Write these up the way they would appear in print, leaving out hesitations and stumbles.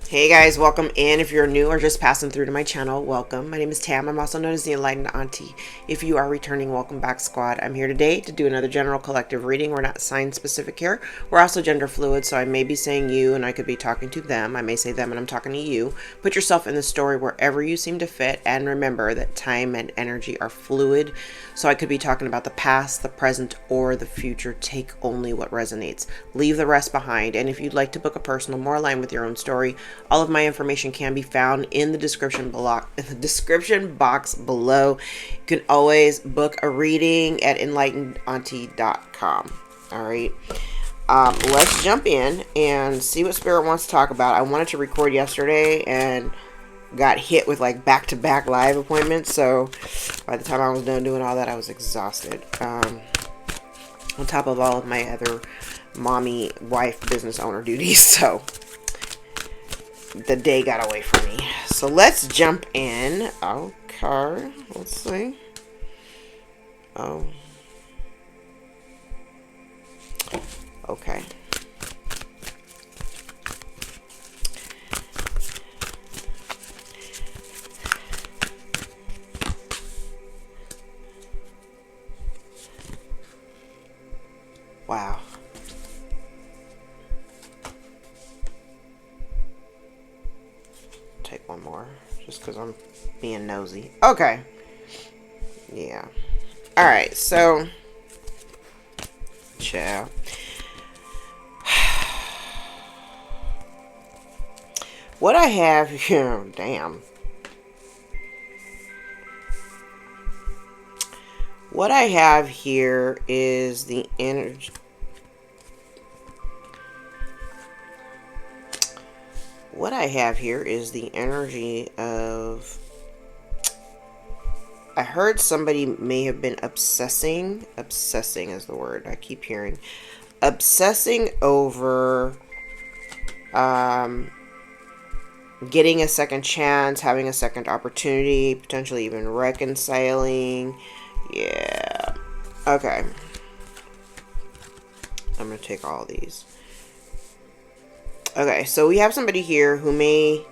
Hey guys, welcome in. If you're new or just passing through to my channel, welcome. My name is Tam. I'm also known as the Enlightened Auntie. If you are returning, welcome back, squad. I'm here today to do another general collective reading. We're not sign specific here. We're also gender fluid, so I may be saying you and I could be talking to them. I may say them and I'm talking to you. Put yourself in the story wherever you seem to fit, and remember that time and energy are fluid. So I could be talking about the past, the present, or the future. Take only what resonates. Leave the rest behind. And if you'd like to book a personal more aligned with your own story, all of my information can be found in the description box below. You can always book a reading at EnlightenedAuntie.com. All right. Let's jump in and see what Spirit wants to talk about. I wanted to record yesterday and got hit with like back-to-back live appointments. So by the time I was done doing all that, I was exhausted. On top of all of my other mommy, wife, business owner duties. So the day got away from me. So let's jump in. Okay, let's see. Oh, okay. Wow. Take one more, just because I'm being nosy. Okay. Yeah. Alright, so ciao. What I have here, damn. What I have here is the energy. What I have here is the energy of, I heard somebody may have been obsessing is the word I keep hearing, obsessing over getting a second chance, having a second opportunity, potentially even reconciling. Yeah. Okay. I'm going to take all these. Okay, so we have somebody here who may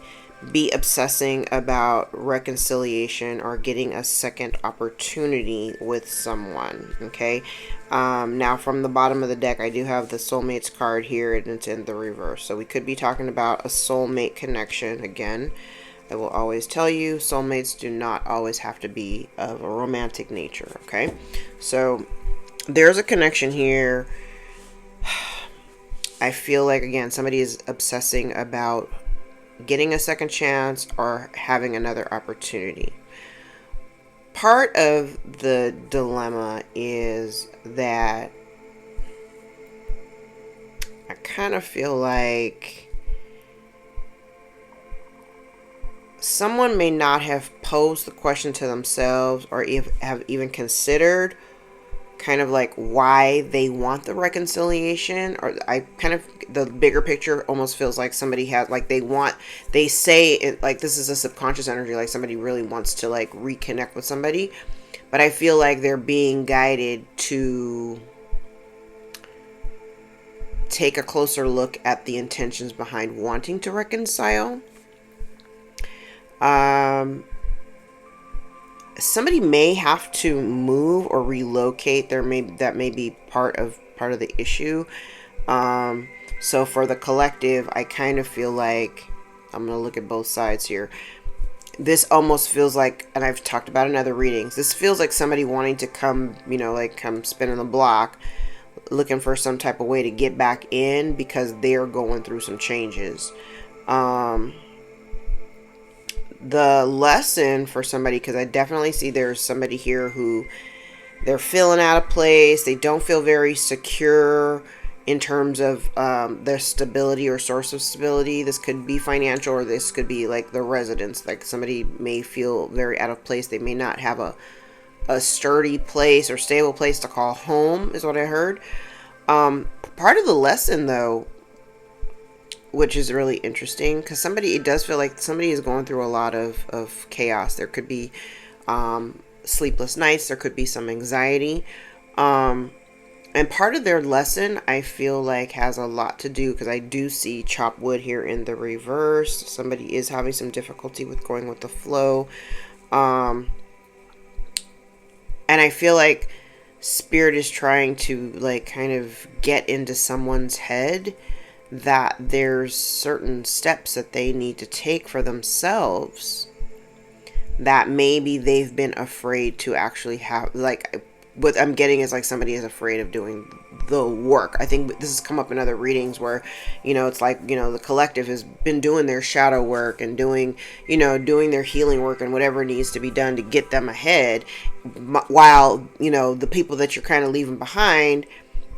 be obsessing about reconciliation or getting a second opportunity with someone. Okay, now from the bottom of the deck, I do have the soulmates card here, and it's in the reverse. So we could be talking about a soulmate connection again. I will always tell you, soulmates do not always have to be of a romantic nature. Okay, so there's a connection here. I feel like, again, somebody is obsessing about getting a second chance or having another opportunity. Part of the dilemma is that I kind of feel like someone may not have posed the question to themselves or have even considered kind of like why they want the reconciliation, or I kind of, the bigger picture almost feels like somebody has, like they say it, like this is a subconscious energy, like somebody really wants to like reconnect with somebody, but I feel like they're being guided to take a closer look at the intentions behind wanting to reconcile. Somebody may have to move or relocate. That may be part of the issue. So for the collective, I kind of feel like, I'm gonna look at both sides here. This almost feels like, and I've talked about in other readings, this feels like somebody wanting to come, like come spinning the block, looking for some type of way to get back in because they're going through some changes. The lesson for somebody, because I definitely see there's somebody here who they're feeling out of place. They don't feel very secure in terms of their stability or source of stability. This could be financial, or this could be like the residence. Like somebody may feel very out of place. They may not have a sturdy place or stable place to call home, is what I heard. Part of the lesson, though, which is really interesting, because it does feel like somebody is going through a lot of chaos. There could be sleepless nights. There could be some anxiety. And part of their lesson, I feel like, has a lot to do, because I do see chop wood here in the reverse. Somebody is having some difficulty with going with the flow. And I feel like Spirit is trying to, like, kind of get into someone's head that there's certain steps that they need to take for themselves that maybe they've been afraid to actually have. Like, what I'm getting is, like, somebody is afraid of doing the work. I think this has come up in other readings where, it's like, the collective has been doing their shadow work and doing their healing work and whatever needs to be done to get them ahead, while, the people that you're kind of leaving behind,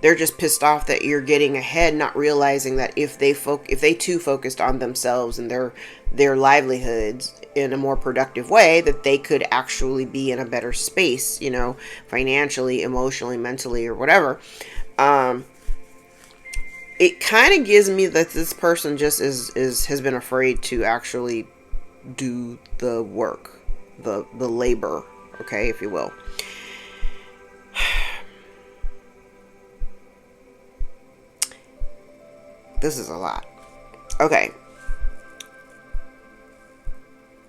they're just pissed off that you're getting ahead, not realizing that if they too focused on themselves and their livelihoods in a more productive way, that they could actually be in a better space, financially, emotionally, mentally, or whatever. It kind of gives me that this person just has been afraid to actually do the work, the labor, okay, if you will. This is a lot. Okay.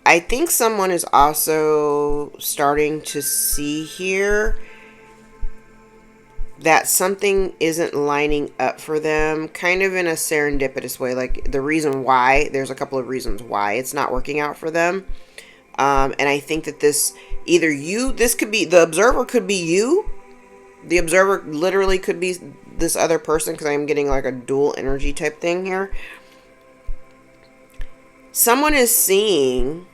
I think someone is also starting to see here that something isn't lining up for them, kind of in a serendipitous way. Like, the reason why, there's a couple of reasons why it's not working out for them. And I think that this could be, the observer could be you. The observer literally could be this other person, because I'm getting like a dual energy type thing here. Someone is seeing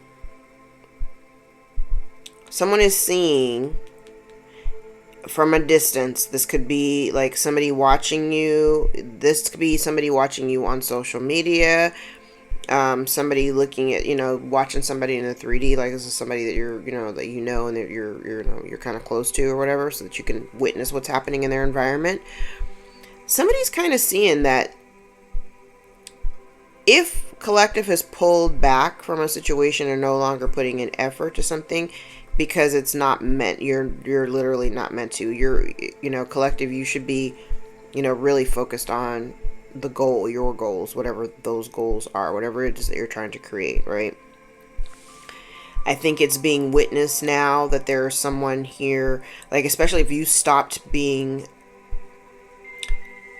from a distance. This could be like somebody watching you. This could be somebody watching you on social media. Somebody looking at, watching somebody in a 3D, like this is somebody that you're, and that you're kind of close to or whatever, so that you can witness what's happening in their environment. Somebody's kind of seeing that if collective has pulled back from a situation and no longer putting in effort to something because it's not meant, you're literally not meant to. Collective, you should be, really focused on the goal, your goals, whatever those goals are, whatever it is that you're trying to create, right? I think it's being witnessed now that there's someone here, like, especially if you stopped being,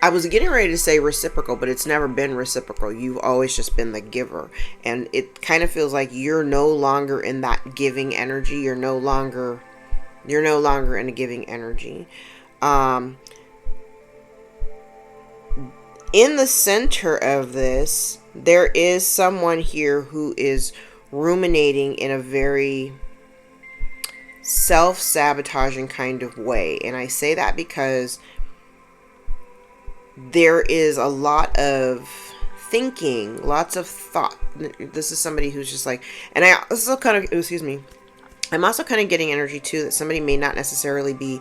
I was getting ready to say reciprocal, but it's never been reciprocal. You've always just been the giver. And it kind of feels like you're no longer in that giving energy. You're no longer in a giving energy. In the center of this, there is someone here who is ruminating in a very self-sabotaging kind of way. And I say that because there is a lot of thinking, lots of thought. This is somebody who's just like, and I'm also kind of getting energy too that somebody may not necessarily be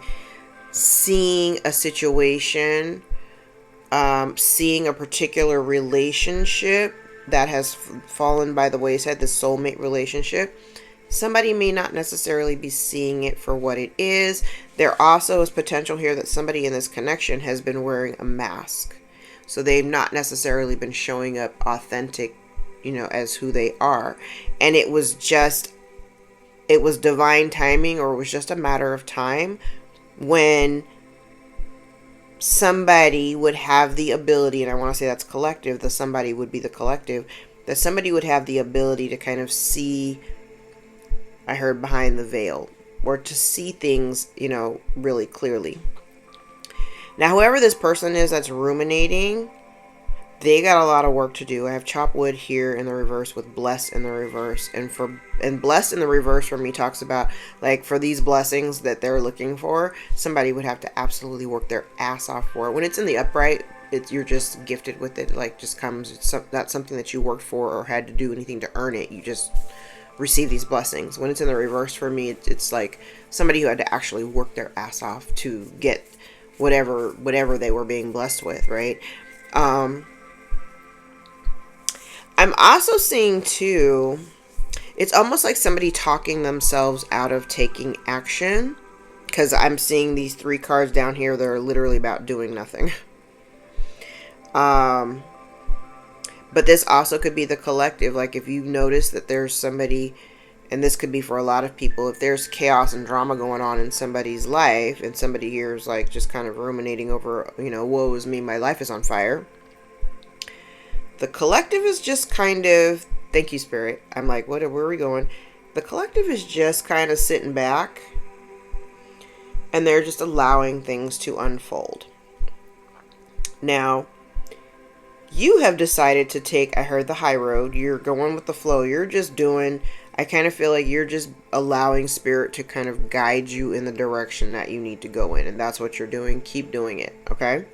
seeing a situation, seeing a particular relationship that has fallen by the wayside, the soulmate relationship. Somebody may not necessarily be seeing it for what it is. There also is potential here that somebody in this connection has been wearing a mask. So they've not necessarily been showing up authentic, as who they are. And it was divine timing, or it was just a matter of time when somebody would have the ability, and I want to say that's collective, that somebody would be the collective, that somebody would have the ability to kind of see, I heard, behind the veil, or to see things, really clearly. Now, whoever this person is that's ruminating, they got a lot of work to do. I have chop wood here in the reverse with blessed in the reverse. And blessed in the reverse for me talks about, like, for these blessings that they're looking for, somebody would have to absolutely work their ass off for it. When it's in the upright, you're just gifted with it, like, just comes. It's not something that you worked for or had to do anything to earn it. You just receive these blessings. When it's in the reverse for me, it's like somebody who had to actually work their ass off to get whatever they were being blessed with, right? I'm also seeing too, it's almost like somebody talking themselves out of taking action because I'm seeing these 3 cards down here that are literally about doing nothing. But this also could be the collective. Like if you notice that there's somebody, and this could be for a lot of people, if there's chaos and drama going on in somebody's life, and somebody here is like just kind of ruminating over, woe is me, my life is on fire. The collective is just kind of, thank you, Spirit. I'm like, where are we going? The collective is just kind of sitting back, and they're just allowing things to unfold. Now, you have decided to take, I heard the high road. You're going with the flow. You're just doing, I kind of feel like you're just allowing Spirit to kind of guide you in the direction that you need to go in. And that's what you're doing. Keep doing it. Okay?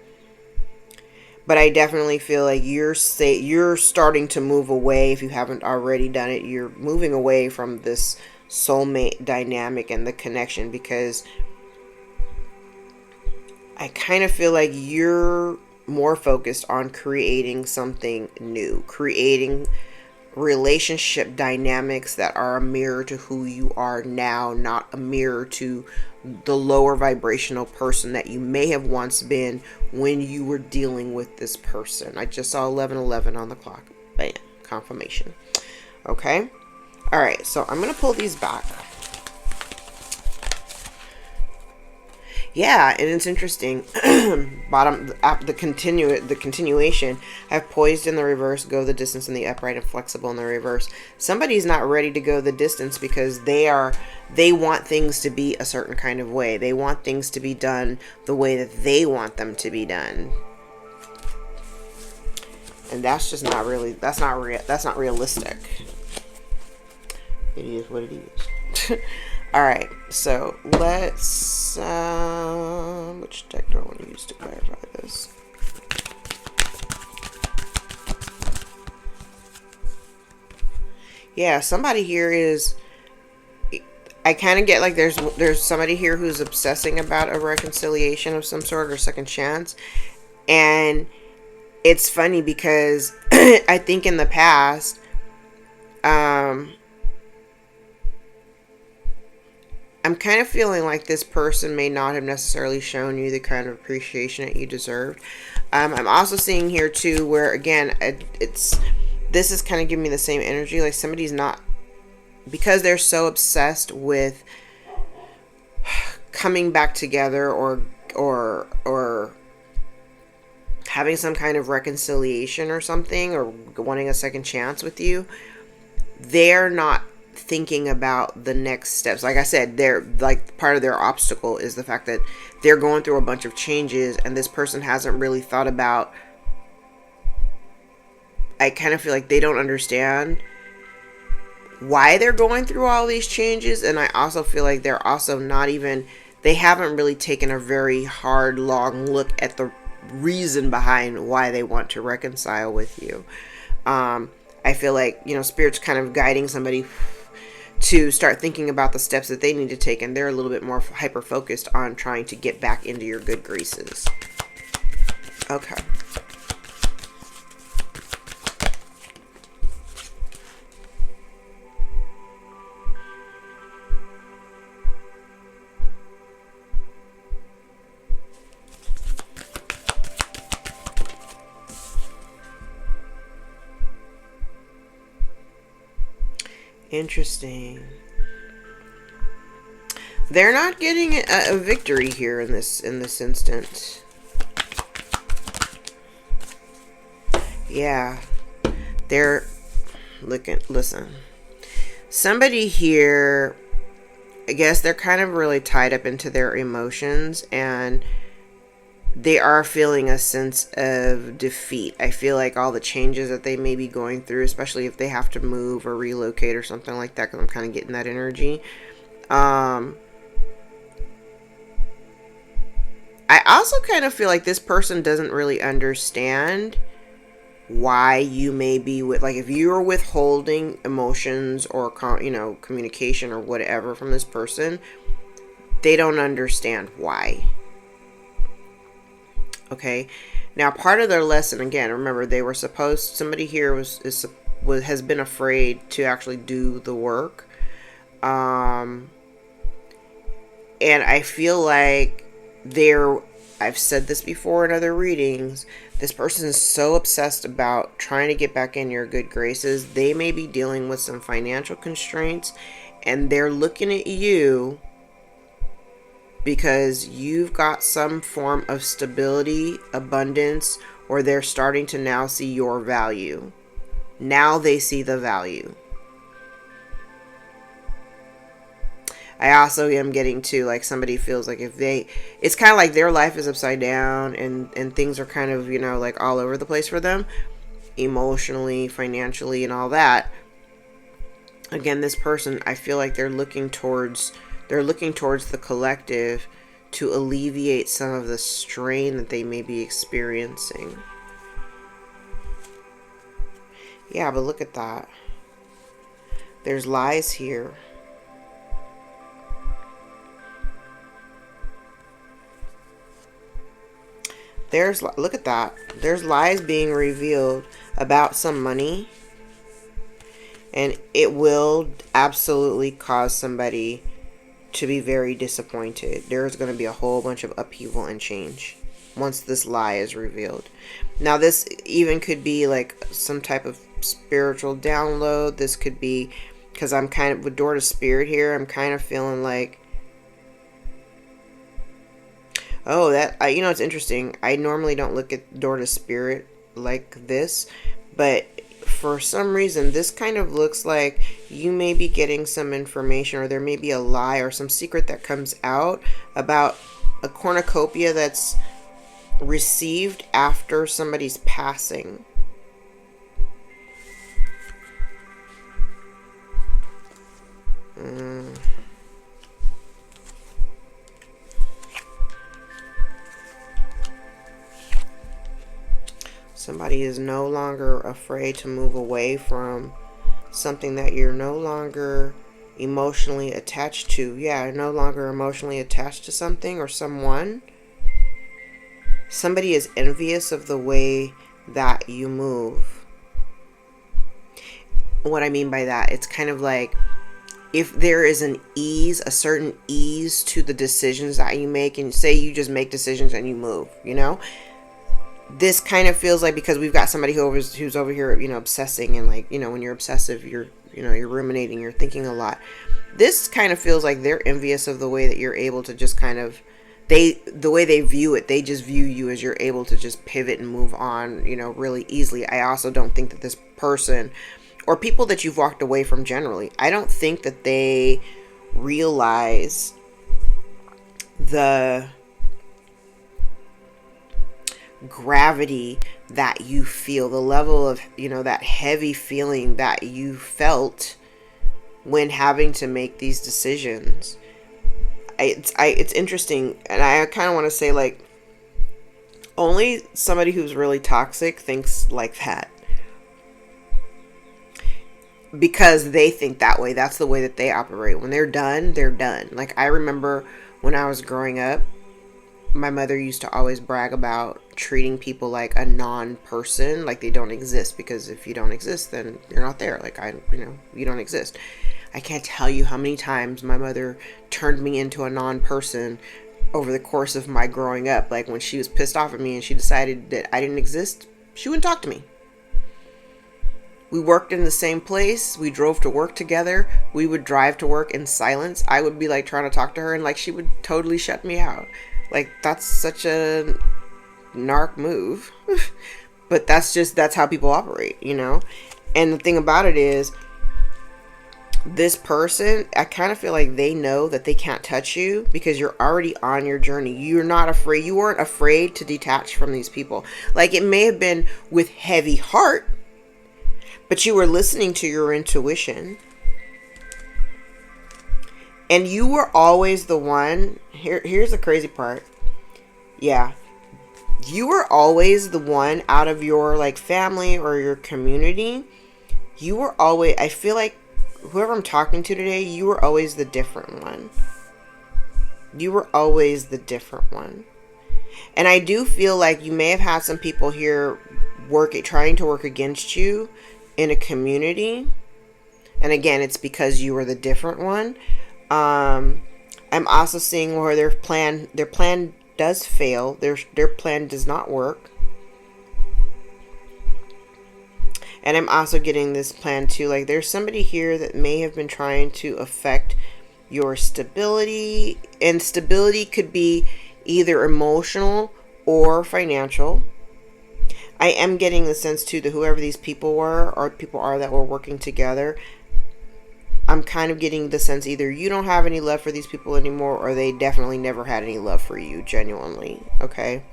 But I definitely feel like you're starting to move away. If you haven't already done it, you're moving away from this soulmate dynamic and the connection, because I kind of feel like you're more focused on creating something new, creating relationship dynamics that are a mirror to who you are now, not a mirror to the lower vibrational person that you may have once been when you were dealing with this person. I just saw 11:11 on the clock. Bam, confirmation. Okay. All right. So I'm going to pull these back. Yeah, and it's interesting. Bottom, the continuation. I have poised in the reverse, go the distance in the upright, and flexible in the reverse. Somebody's not ready to go the distance because they want things to be a certain kind of way. They want things to be done the way that they want them to be done. And that's just not really, that's not realistic. It is what it is. All right, so let's, which deck do I want to use to clarify this? Yeah, somebody here is, I kind of get like there's somebody here who's obsessing about a reconciliation of some sort or second chance. And it's funny because I think in the past, I'm kind of feeling like this person may not have necessarily shown you the kind of appreciation that you deserved. I'm also seeing here too where, again, this is kind of giving me the same energy. Like somebody's not, because they're so obsessed with coming back together or having some kind of reconciliation or something, or wanting a second chance with you, they're not thinking about the next steps. Like I said, they're like, part of their obstacle is the fact that they're going through a bunch of changes, and this person hasn't really thought about, I kind of feel like they don't understand why they're going through all these changes. And I also feel like they're also not even, they haven't really taken a very hard, long look at the reason behind why they want to reconcile with you. I feel like, Spirit's kind of guiding somebody to start thinking about the steps that they need to take, and they're a little bit more hyper focused on trying to get back into your good graces. Okay. Interesting. They're not getting a victory here in this instance. Yeah. They're listen. Somebody here, I guess they're kind of really tied up into their emotions, and they are feeling a sense of defeat. I feel like all the changes that they may be going through, especially if they have to move or relocate or something like that, because I'm kind of getting that energy. I also kind of feel like this person doesn't really understand why you may be with, like, if you're withholding emotions or communication or whatever from this person, they don't understand why. Okay, now part of their lesson, again, remember, they were supposed, somebody here has been afraid to actually do the work. And I feel like I've said this before in other readings, this person is so obsessed about trying to get back in your good graces. They may be dealing with some financial constraints, and they're looking at you because you've got some form of stability, abundance, or they're starting to now see your value. Now they see the value. I also am getting to, like, somebody feels like it's kind of like their life is upside down and things are kind of, like all over the place for them, emotionally, financially, and all that. Again, this person, I feel like they're looking towards the collective to alleviate some of the strain that they may be experiencing. Yeah, but look at that. There's lies here. Look at that. There's lies being revealed about some money. And it will absolutely cause somebody to be very disappointed. There's going to be a whole bunch of upheaval and change once this lie is revealed. Now, this even could be like some type of spiritual download. This could be, because I'm kind of, with door to spirit here, I'm kind of feeling like, oh, it's interesting. I normally don't look at door to spirit like this, but for some reason, this kind of looks like you may be getting some information, or there may be a lie or some secret that comes out about a cornucopia that's received after somebody's passing. Somebody is no longer afraid to move away from something that you're no longer emotionally attached to. Yeah, no longer emotionally attached to something or someone. Somebody is envious of the way that you move. What I mean by that, it's kind of like, if there is a certain ease to the decisions that you make, and say you just make decisions and you move, this kind of feels like, because we've got somebody who's over here, obsessing, and like, when you're obsessive, you're ruminating, you're thinking a lot. This kind of feels like they're envious of the way that you're able to just kind of, the way they view it, they just view you as you're able to just pivot and move on, really easily. I also don't think that this person, or people that you've walked away from generally, I don't think that they realize the gravity that you feel, the level of, that heavy feeling that you felt when having to make these decisions. It's interesting, and I kind of want to say, like, only somebody who's really toxic thinks like that, because they think that way. That's the way that they operate. When they're done, they're done. Like, I remember when I was growing up, my mother used to always brag about treating people like a non-person, like they don't exist, because if you don't exist, then you're not there. Like, you don't exist. I can't tell you how many times my mother turned me into a non-person over the course of my growing up. Like, when she was pissed off at me and she decided that I didn't exist, she wouldn't talk to me. We worked in the same place. We drove to work together. We would drive to work in silence. I would be like trying to talk to her, and like she would totally shut me out. Like, that's such a narc move. But that's how people operate, And the thing about it is, this person, I kind of feel like they know that they can't touch you because you're already on your journey. You're not afraid. You weren't afraid to detach from these people. Like, it may have been with heavy heart, but you were listening to your intuition. And you were always the one. Here's the crazy part. Yeah. You were always the one out of your, like, family or your community. You were always, I feel like, whoever I'm talking to today, you were always the different one. You were always the different one. And I do feel like you may have had some people here trying to work against you in a community. And again, it's because you were the different one. I'm also seeing where their plan does fail. Their plan does not work. And I'm also getting this plan too. Like, there's somebody here that may have been trying to affect your stability. And stability could be either emotional or financial. I am getting the sense too that whoever these people were, or people are that were working together, I'm kind of getting the sense either you don't have any love for these people anymore, or they definitely never had any love for you, genuinely. Okay?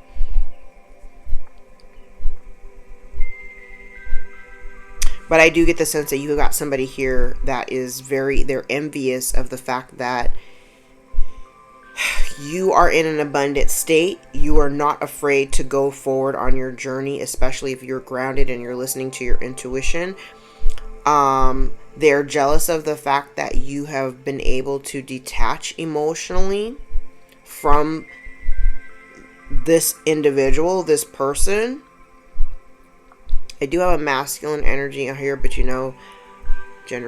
But I do get the sense that you got somebody here that is they're envious of the fact that you are in an abundant state. You are not afraid to go forward on your journey, especially if you're grounded and you're listening to your intuition. They're jealous of the fact that you have been able to detach emotionally from this individual, this person. I do have a masculine energy here, but gender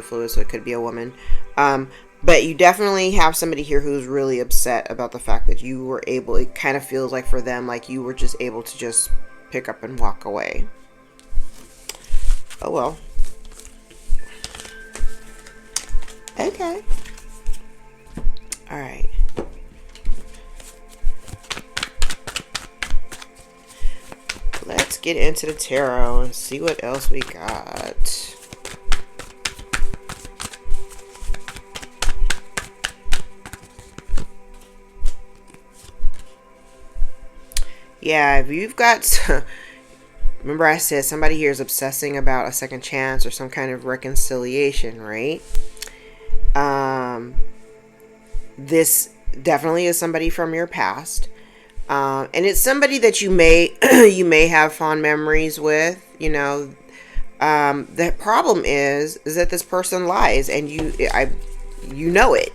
fluid, so it could be a woman. But you definitely have somebody here who's really upset about the fact that you were able, it kind of feels like for them, like you were just able to just pick up and walk away. Oh well. Okay. All right. Let's get into the tarot and see what else we got. Yeah, if you've got... Remember I said somebody here is obsessing about a second chance or some kind of reconciliation, right? This definitely is somebody from your past. And it's somebody that you may have fond memories with. The problem is that this person lies, and you know it.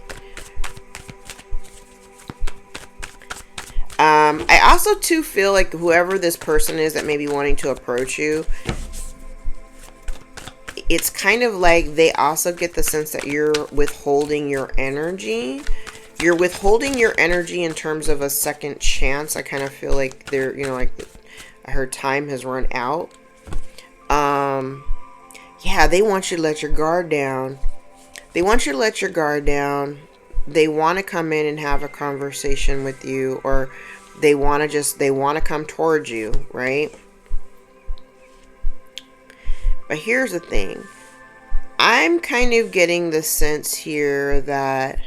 I also too feel like whoever this person is that may be wanting to approach you, it's kind of like they also get the sense that you're withholding your energy. You're withholding your energy in terms of a second chance. I kind of feel like they're, like I heard time has run out. Yeah, they want you to let your guard down. They want you to let your guard down. They want to come in and have a conversation with you, or they want to come towards you, right? But here's the thing. I'm kind of getting the sense here that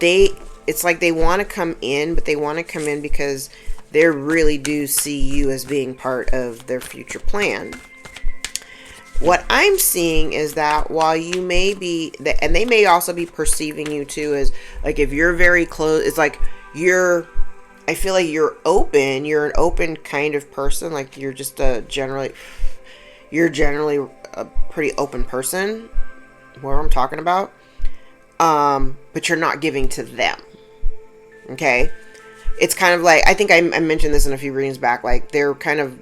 it's like they want to come in, but they want to come in because they really do see you as being part of their future plan. What I'm seeing is that while you may be, and they may also be perceiving you too as, like, if you're very close, it's like I feel like you're an open kind of person. Like you're just generally a pretty open person, what I'm talking about. But you're not giving to them. Okay. It's kind of like, I think I mentioned this in a few readings back, like they're kind of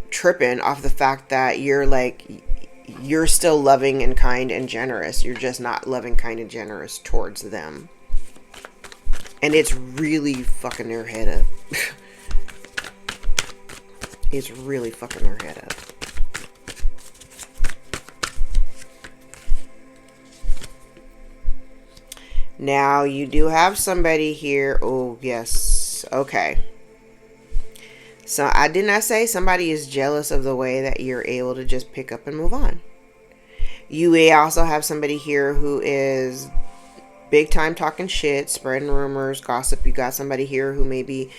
tripping off the fact that you're still loving and kind and generous. You're just not loving, kind, and generous towards them. And it's really fucking their head up. It's really fucking their head up. Now, you do have somebody here. Oh, yes. Okay. So, I did not say somebody is jealous of the way that you're able to just pick up and move on. You may also have somebody here who is big time talking shit, spreading rumors, gossip. You got somebody here who may be,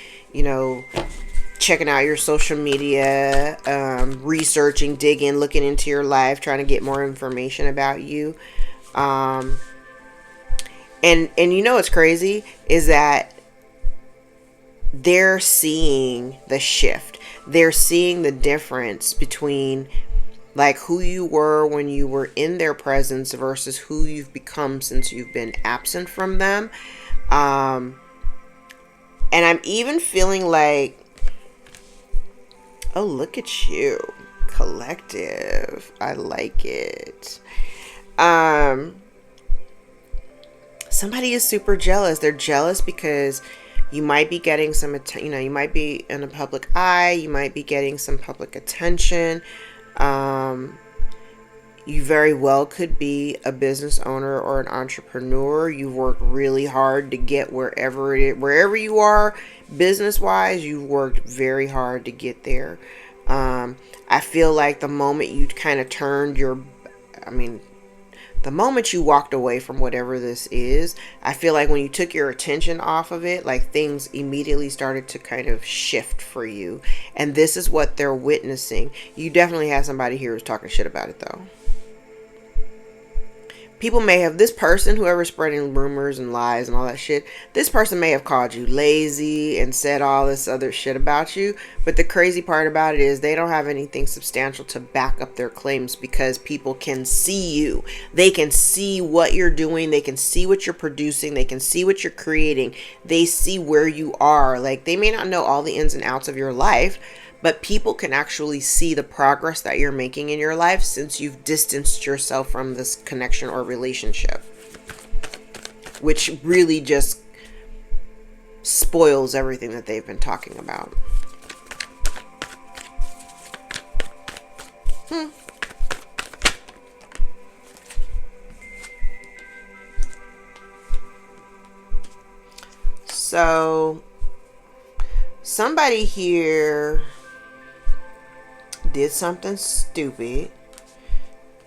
checking out your social media, researching, digging, looking into your life, trying to get more information about you. And what's crazy is that they're seeing the shift. They're seeing the difference between like who you were when you were in their presence versus who you've become since you've been absent from them. And I'm even feeling like, oh, look at you, collective. I like it. Somebody is super jealous. They're jealous because you might be getting some you might be in a public eye, you might be getting some public attention. You very well could be a business owner or an entrepreneur. You've worked really hard to get wherever you are business wise. You've worked very hard to get there. I feel like the moment you kind of turned the moment you walked away from whatever this is, I feel like when you took your attention off of it, like things immediately started to kind of shift for you. And this is what they're witnessing. You definitely have somebody here who's talking shit about it though. People may have, this person, whoever's spreading rumors and lies and all that shit, this person may have called you lazy and said all this other shit about you. But the crazy part about it is they don't have anything substantial to back up their claims, because people can see you. They can see what you're doing. They can see what you're producing. They can see what you're creating. They see where you are. Like, they may not know all the ins and outs of your life, but people can actually see the progress that you're making in your life since you've distanced yourself from this connection or relationship, which really just spoils everything that they've been talking about. So somebody here did something stupid.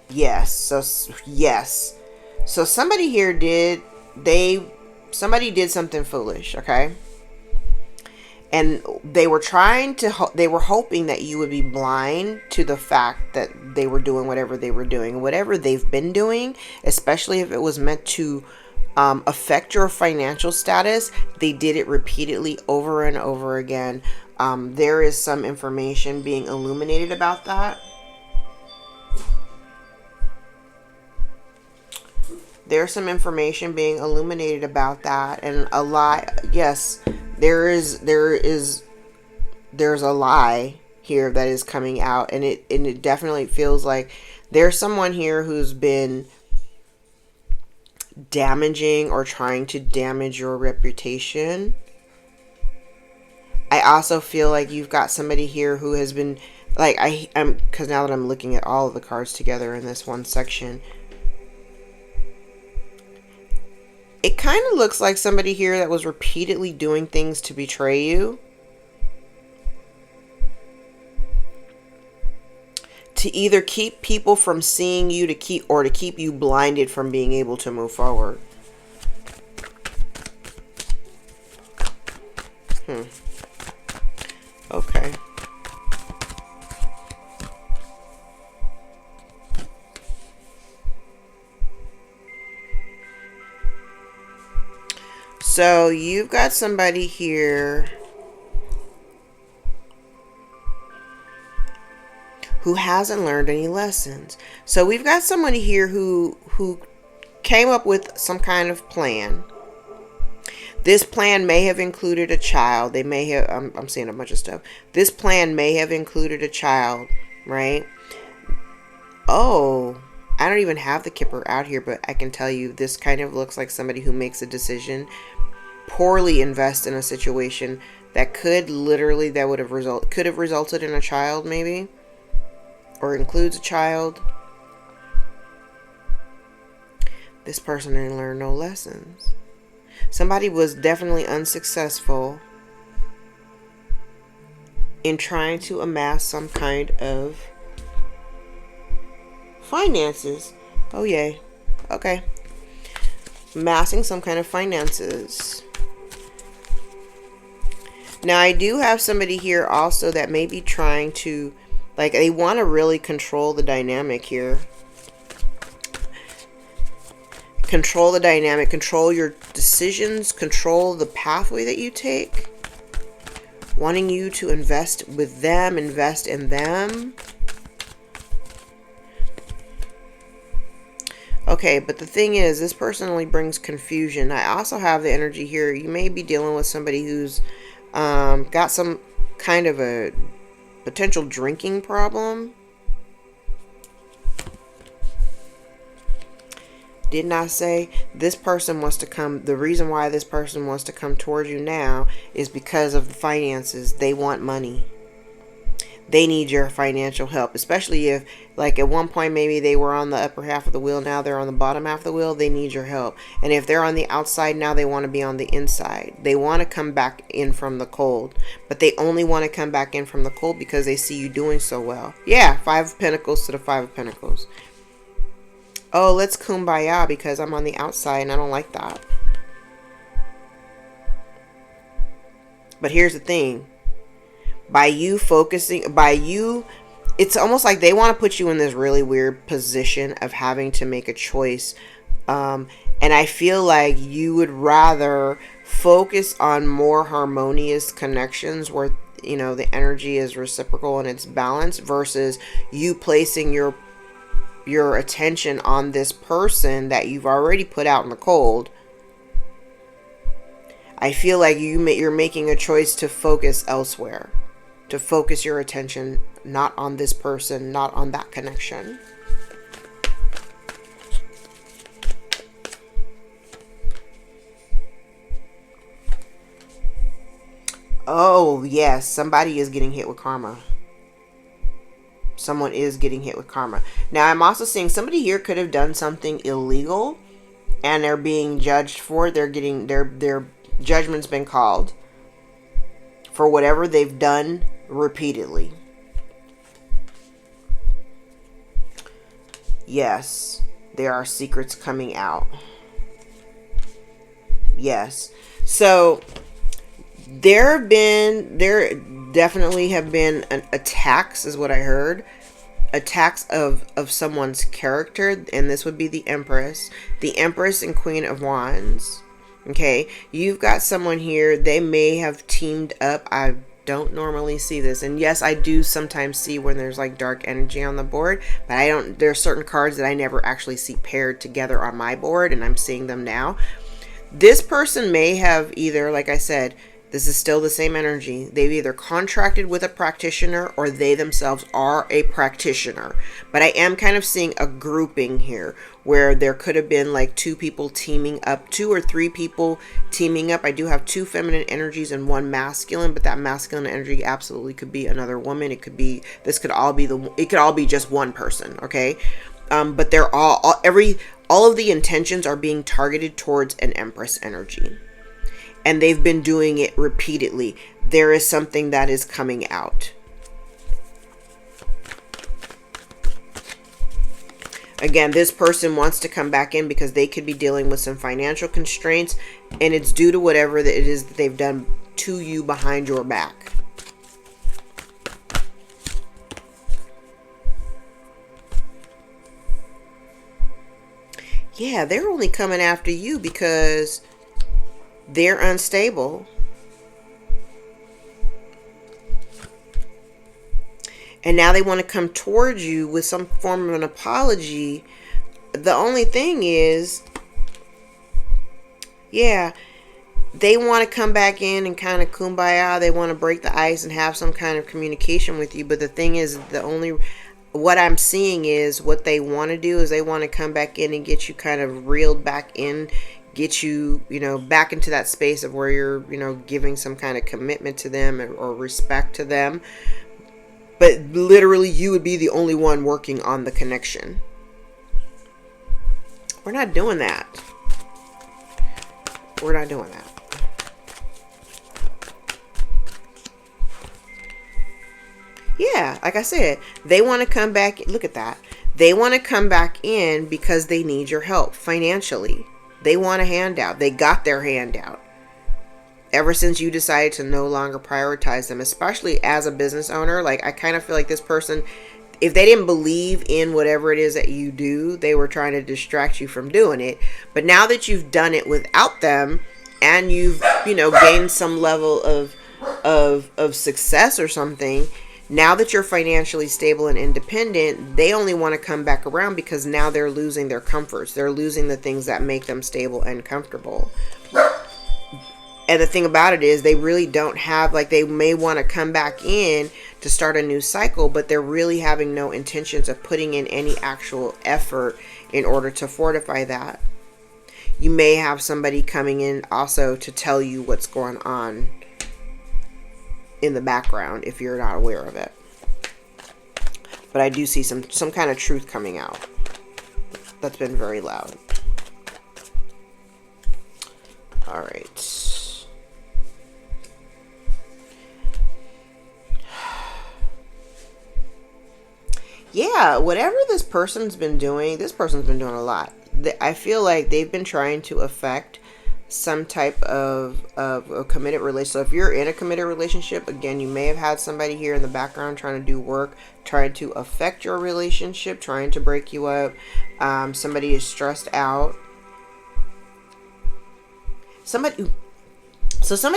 Yes. So somebody here did something foolish, okay? And they were hoping that you would be blind to the fact that they were doing whatever they were doing, whatever they've been doing, especially if it was meant to affect your financial status. They did it repeatedly over and over again. There is some information being illuminated about that. There's some information being illuminated about that, and a lie. Yes, there's a lie here that is coming out, and it definitely feels like there's someone here who's been damaging or trying to damage your reputation. I also feel like you've got somebody here who has been, like, because now that I'm looking at all of the cards together in this one section, it kind of looks like somebody here that was repeatedly doing things to betray you, to either keep people from seeing you, to keep you blinded from being able to move forward. Okay. So you've got somebody here who hasn't learned any lessons. So we've got somebody here who came up with some kind of plan. This plan may have included a child. They may have, I'm seeing a bunch of stuff. This plan may have included a child, right? Oh, I don't even have the Kipper out here, but I can tell you this kind of looks like somebody who makes a decision, poorly invest in a situation that could have resulted in a child, maybe, or includes a child. This person didn't learn no lessons. Somebody was definitely unsuccessful in trying to amass some kind of finances. Oh, yay. Okay. Amassing some kind of finances. Now, I do have somebody here also that may be trying to, like, they want to really control the dynamic here. Control the dynamic, control your decisions, control the pathway that you take. Wanting you to invest with them, invest in them. Okay, but the thing is, this person only brings confusion. I also have the energy here. You may be dealing with somebody who's got some kind of a potential drinking problem. Didn't I say this person wants to come? The reason why this person wants to come towards you now is because of the finances. They want money. They need your financial help, especially if, like, at one point maybe they were on the upper half of the wheel, now they're on the bottom half of the wheel. They need your help. And if they're on the outside, now they want to be on the inside. They want to come back in from the cold, but they only want to come back in from the cold because they see you doing so well. Yeah, Five of Pentacles to the Five of Pentacles. Oh, let's kumbaya because I'm on the outside and I don't like that. But here's the thing. By you focusing, it's almost like they want to put you in this really weird position of having to make a choice. And I feel like you would rather focus on more harmonious connections where, you know, the energy is reciprocal and it's balanced, versus you placing your attention on this person that you've already put out in the cold. I feel like you're making a choice to focus elsewhere. To focus your attention not on this person, not on that connection. Oh, yes. Somebody is getting hit with karma. Someone is getting hit with karma. Now, I'm also seeing somebody here could have done something illegal and they're being judged for it. They're getting their judgment's been called for whatever they've done repeatedly. Yes, there are secrets coming out. Yes. So there definitely have been attacks, is what I heard. Attacks of someone's character, and this would be the Empress and Queen of Wands. Okay, you've got someone here. They may have teamed up. I don't normally see this, and yes, I do sometimes see when there's like dark energy on the board, but there's certain cards that I never actually see paired together on my board, and I'm seeing them now. This person may have either, like I said, this is still the same energy. They've either contracted with a practitioner or they themselves are a practitioner. But I am kind of seeing a grouping here where there could have been like two people teaming up, 2 or 3 people teaming up. I do have 2 feminine energies and 1 masculine, but that masculine energy absolutely could be another woman. It could be, it could all be just one person. Okay. But they're all of the intentions are being targeted towards an Empress energy. And they've been doing it repeatedly. There is something that is coming out. Again, this person wants to come back in because they could be dealing with some financial constraints, and it's due to whatever it is that they've done to you behind your back. Yeah, they're only coming after you because they're unstable. And now they want to come towards you with some form of an apology. The only thing is, yeah, they want to come back in and kind of kumbaya. They want to break the ice and have some kind of communication with you. But the thing is, what I'm seeing is what they want to do is they want to come back in and get you kind of reeled back in, get you, back into that space of where you're, giving some kind of commitment to them or respect to them. But literally, you would be the only one working on the connection. We're not doing that. We're not doing that. Yeah, like I said, they want to come back. Look at that. They want to come back in because they need your help financially. They want a handout. They got their handout. Ever since you decided to no longer prioritize them, especially as a business owner, like I kind of feel like this person, if they didn't believe in whatever it is that you do, they were trying to distract you from doing it. But now that you've done it without them and you've, gained some level of success or something, now that you're financially stable and independent, they only want to come back around because now they're losing their comforts. They're losing the things that make them stable and comfortable. And the thing about it is they really don't have, like, they may want to come back in to start a new cycle, but they're really having no intentions of putting in any actual effort in order to fortify that. You may have somebody coming in also to tell you what's going on in the background if you're not aware of it. But I do see some kind of truth coming out. That's been very loud. All right. Yeah, whatever this person's been doing a lot. I feel like they've been trying to affect some type of a committed relationship. So if you're in a committed relationship, again, you may have had somebody here in the background trying to do work, trying to affect your relationship, trying to break you up. Somebody is stressed out. Somebody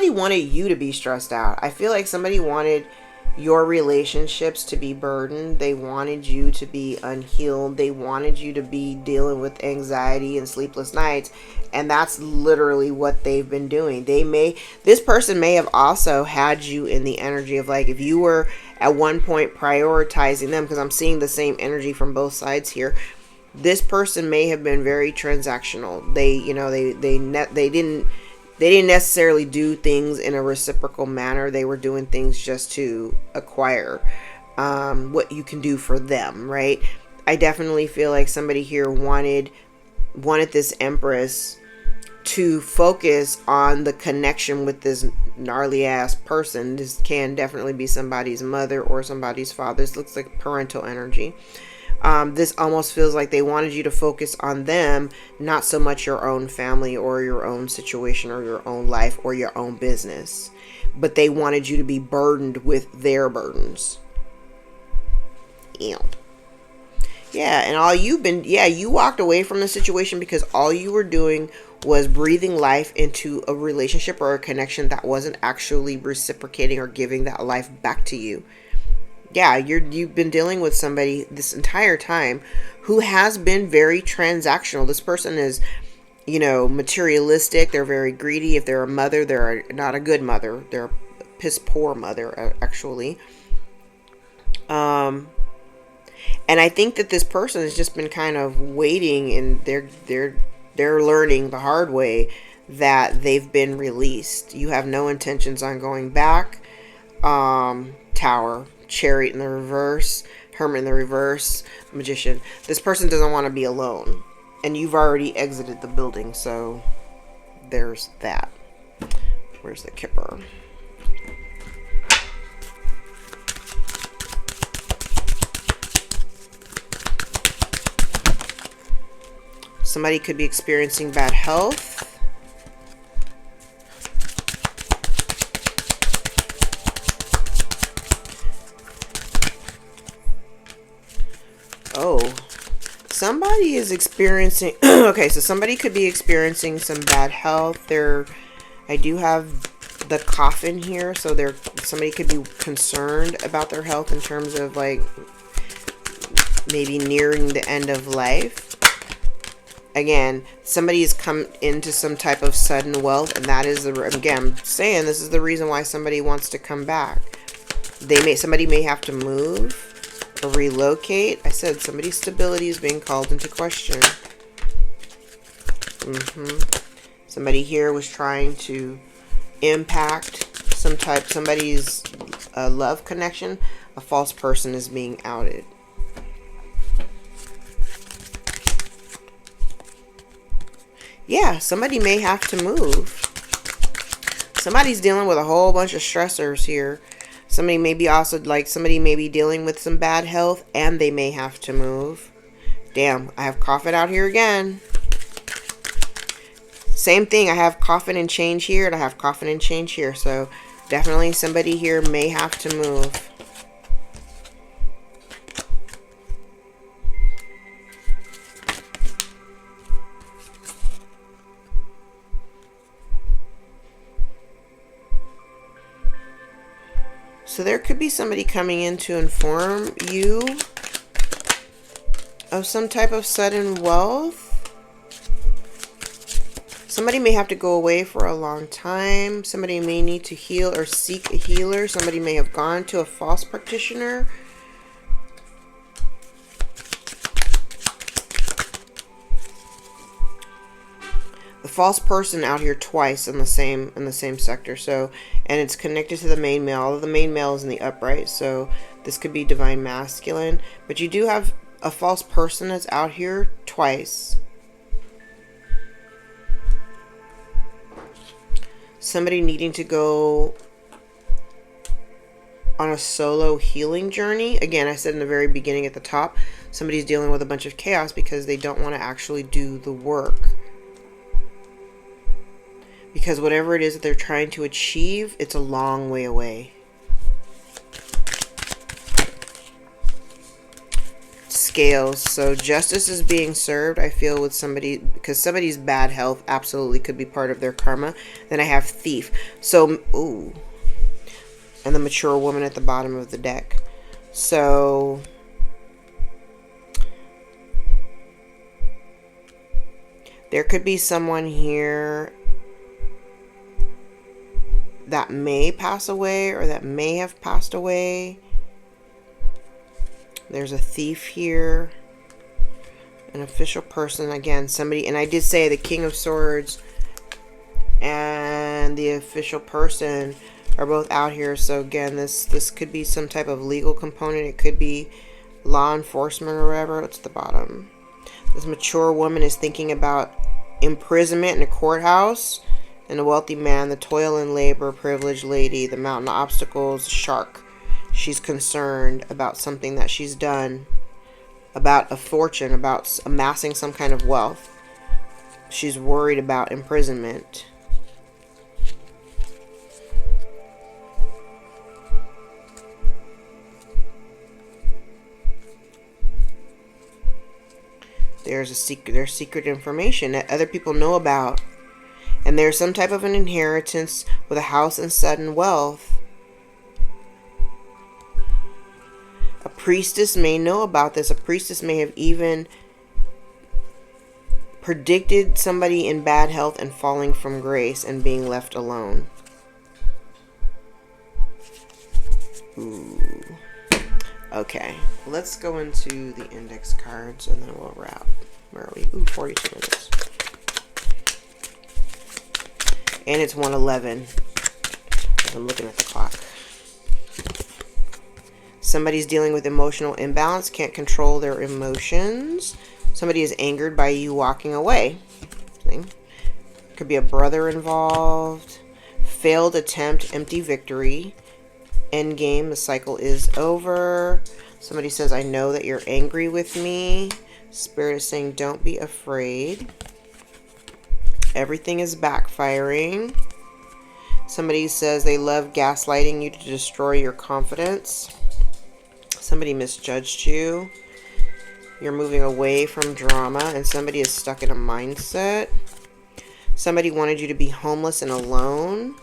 wanted you to be stressed out. I feel like somebody wanted your relationships to be burdened. They wanted you to be unhealed. They wanted you to be dealing with anxiety and sleepless nights. And that's literally what they've been doing. This person may have also had you in the energy of, like, if you were at one point prioritizing them, because I'm seeing the same energy from both sides here. This person may have been very transactional. They didn't necessarily do things in a reciprocal manner. They were doing things just to acquire what you can do for them, right? I definitely feel like somebody here wanted this Empress to focus on the connection with this gnarly ass person. This can definitely be somebody's mother or somebody's father. This looks like parental energy. This almost feels like they wanted you to focus on them, not so much your own family or your own situation or your own life or your own business. But they wanted you to be burdened with their burdens. Ew. Yeah, and you walked away from the situation because all you were doing was breathing life into a relationship or a connection that wasn't actually reciprocating or giving that life back to you. Yeah, you've been dealing with somebody this entire time who has been very transactional. This person is, materialistic. They're very greedy. If they're a mother, they're not a good mother. They're a piss poor mother, actually. And I think that this person has just been kind of waiting, and they're learning the hard way that they've been released. You have no intentions on going back. Tower. Chariot in the reverse, Hermit in the reverse, Magician. This person doesn't want to be alone, and you've already exited the building, so there's that. Where's the Kipper? Somebody could be experiencing bad health. Oh, somebody is experiencing, okay, so somebody could be experiencing some bad health. I do have the coffin here, so somebody could be concerned about their health in terms of, like, maybe nearing the end of life. Again, somebody has come into some type of sudden wealth, and that is again, I'm saying this is the reason why somebody wants to come back. Somebody may have to move or relocate. I said somebody's stability is being called into question. Somebody here was trying to impact somebody's love connection. A false person is being outed. Yeah, somebody may have to move. Somebody's dealing with a whole bunch of stressors here. Somebody may be dealing with some bad health, and they may have to move. Damn, I have coffin out here again. Same thing, I have coffin and change here, and I have coffin and change here. So definitely somebody here may have to move. So there could be somebody coming in to inform you of some type of sudden wealth. Somebody may have to go away for a long time. Somebody may need to heal or seek a healer. Somebody may have gone to a false practitioner. The false person out here twice in the same sector. So, and it's connected to the main male. All of the main male is in the upright. So this could be divine masculine. But you do have a false person that's out here twice. Somebody needing to go on a solo healing journey. Again, I said in the very beginning at the top, somebody's dealing with a bunch of chaos because they don't want to actually do the work. Because whatever it is that they're trying to achieve, it's a long way away. Scales. So justice is being served, I feel, with somebody, because somebody's bad health absolutely could be part of their karma. Then I have thief. So, ooh. And the mature woman at the bottom of the deck. So there could be someone here that may pass away or that may have passed away. There's a thief here. An official person. Again, somebody, and I did say the King of Swords and the official person are both out here. So again, this could be some type of legal component. It could be law enforcement or whatever. It's the bottom. This mature woman is thinking about imprisonment in a courthouse. And a wealthy man, the toil and labor, privileged lady, the mountain of obstacles, shark. She's concerned about something that she's done, about a fortune, about amassing some kind of wealth. She's worried about imprisonment. There's secret information that other people know about. And there's some type of an inheritance with a house and sudden wealth. A priestess may know about this. A priestess may have even predicted somebody in bad health and falling from grace and being left alone. Ooh. Okay, let's go into the index cards and then we'll wrap. Where are we? Ooh, 42 minutes. And it's 1:11. I'm looking at the clock. Somebody's dealing with emotional imbalance, can't control their emotions. Somebody is angered by you walking away. Could be a brother involved. Failed attempt, empty victory. End game, the cycle is over. Somebody says, I know that you're angry with me. Spirit is saying, don't be afraid. Everything is backfiring. Somebody says they love gaslighting you to destroy your confidence. Somebody misjudged you. You're moving away from drama and somebody is stuck in a mindset. Somebody wanted you to be homeless and alone.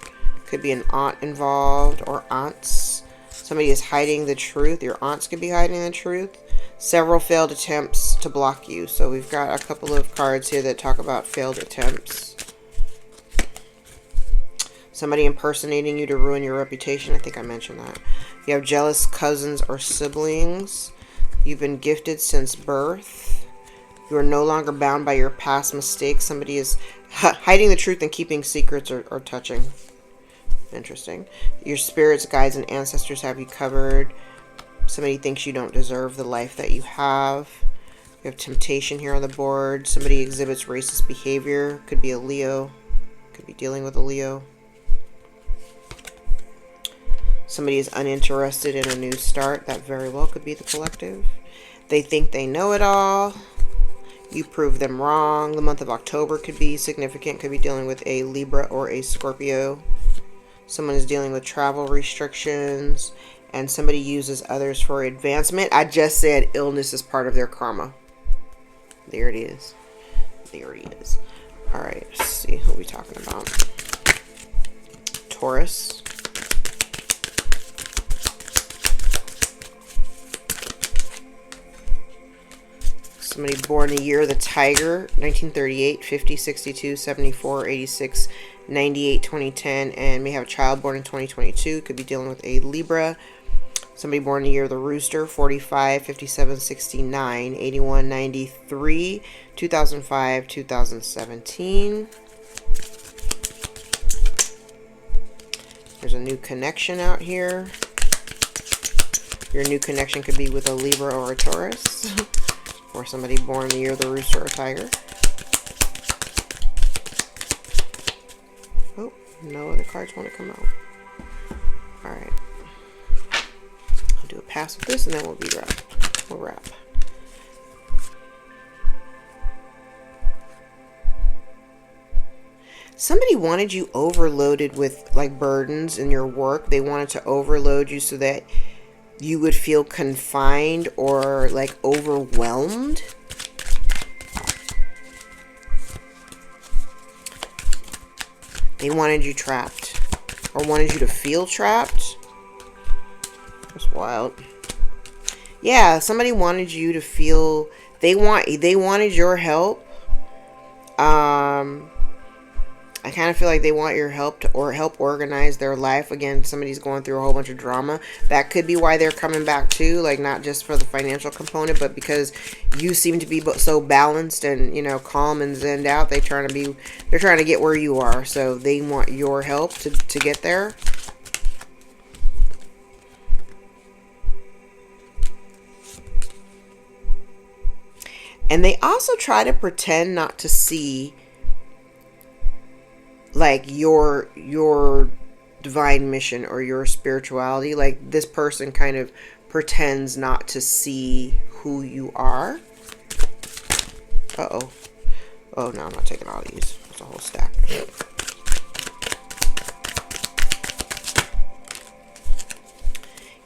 Could be an aunt involved or aunts. Somebody is hiding the truth. Your aunts could be hiding the truth. Several failed attempts to block you. So we've got a couple of cards here that talk about failed attempts. Somebody impersonating you to ruin your reputation. I think I mentioned that. You have jealous cousins or siblings. You've been gifted since birth. You are no longer bound by your past mistakes. Somebody is hiding the truth and keeping secrets or touching. Interesting. Your spirits, guides, and ancestors have you covered. Somebody thinks you don't deserve the life that you have. You have temptation here on the board. Somebody exhibits racist behavior. Could be a Leo. Could be dealing with a Leo. Somebody is uninterested in a new start. That very well could be the collective. They think they know it all. You prove them wrong. The month of October could be significant. Could be dealing with a Libra or a Scorpio. Someone is dealing with travel restrictions. And somebody uses others for advancement. I just said illness is part of their karma. There it is. There it is. All right, let's see who we're talking about. Taurus. Somebody born the year of the Tiger, 1938, 50, 62, 74, 86, 98, 2010, and may have a child born in 2022. Could be dealing with a Libra. Somebody born the year of the Rooster, 45, 57, 69, 81, 93, 2005, 2017. There's a new connection out here. Your new connection could be with a Libra or a Taurus. Or somebody born the year of the Rooster or Tiger. Oh, no other cards want to come out. Alright. I'll do a pass with this and then we'll wrap. Somebody wanted you overloaded with like burdens in your work. They wanted to overload you so that you would feel confined or like overwhelmed. They wanted you trapped or wanted you to feel trapped. That's wild. Yeah, somebody wanted you to feel they wanted your help. I kind of feel like they want your help to help organize their life. Again, somebody's going through a whole bunch of drama. That could be why they're coming back too, like not just for the financial component, but because you seem to be so balanced and, you know, calm and zenned out. They're trying to get where you are, so they want your help to get there. And they also try to pretend not to see like your divine mission or your spirituality. Like this person kind of pretends not to see who you are. Uh-oh. Oh, no, I'm not taking all these. It's a whole stack.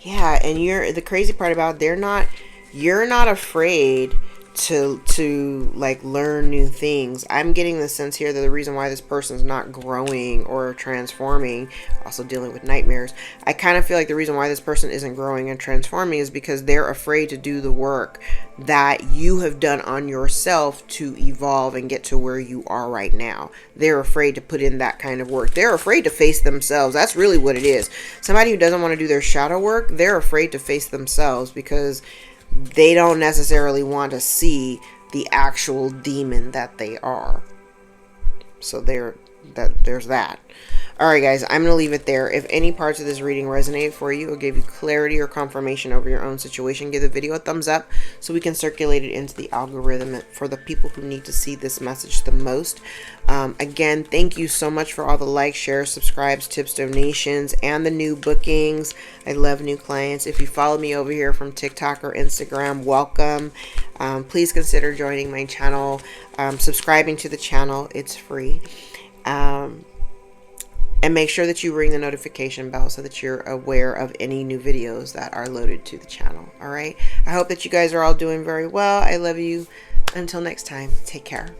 Yeah, and the crazy part about it, you're not afraid to like learn new things. I'm getting the sense here that the reason why this person's not growing or transforming, also dealing with nightmares, I kind of feel like the reason why this person isn't growing and transforming is because they're afraid to do the work that you have done on yourself to evolve and get to where you are right now. They're afraid to put in that kind of work. They're afraid to face themselves. That's really what it is. Somebody who doesn't want to do their shadow work, they're afraid to face themselves because they don't necessarily want to see the actual demon that they are. So there's that. Alright guys, I'm going to leave it there. If any parts of this reading resonate for you or gave you clarity or confirmation over your own situation, give the video a thumbs up so we can circulate it into the algorithm for the people who need to see this message the most. Again, thank you so much for all the likes, shares, subscribes, tips, donations, and the new bookings. I love new clients. If you follow me over here from TikTok or Instagram, welcome. Please consider joining my channel, subscribing to the channel. It's free. And make sure that you ring the notification bell so that you're aware of any new videos that are loaded to the channel. All right. I hope that you guys are all doing very well. I love you. Until next time, take care.